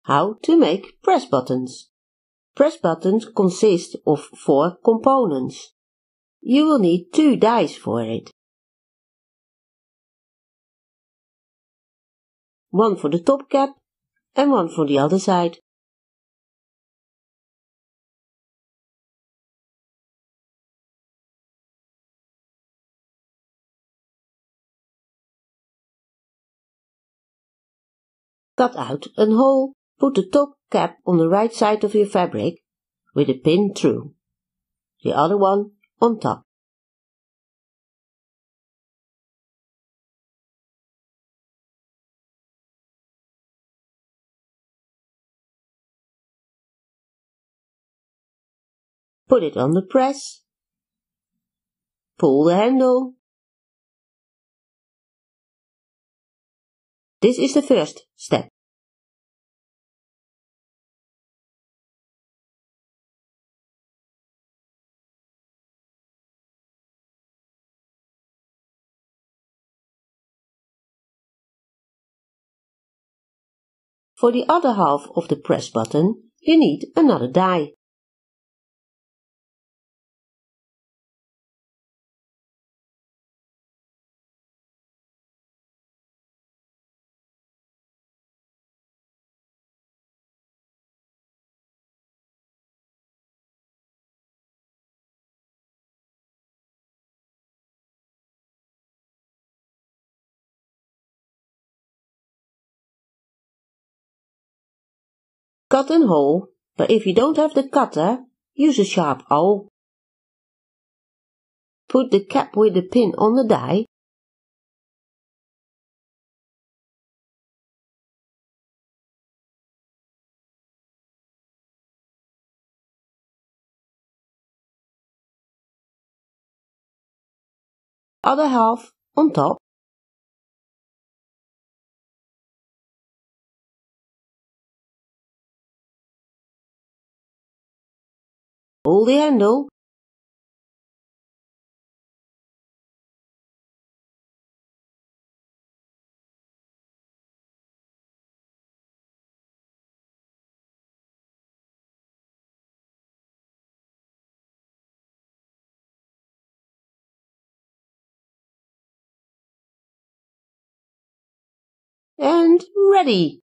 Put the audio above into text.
How to make press buttons. Press buttons consist of 4 components. You will need 2 dies for it. One for the top cap and one for the other side. Cut out a hole, put the top cap on the right side of your fabric with a pin through, the other one on top. Put it on the press, pull the handle. This is the first step. For the other half of the press button, you need another die. Cut a hole, but if you don't have the cutter, use a sharp awl. Put the cap with the pin on the die. Other half on top. Pull the handle. And ready!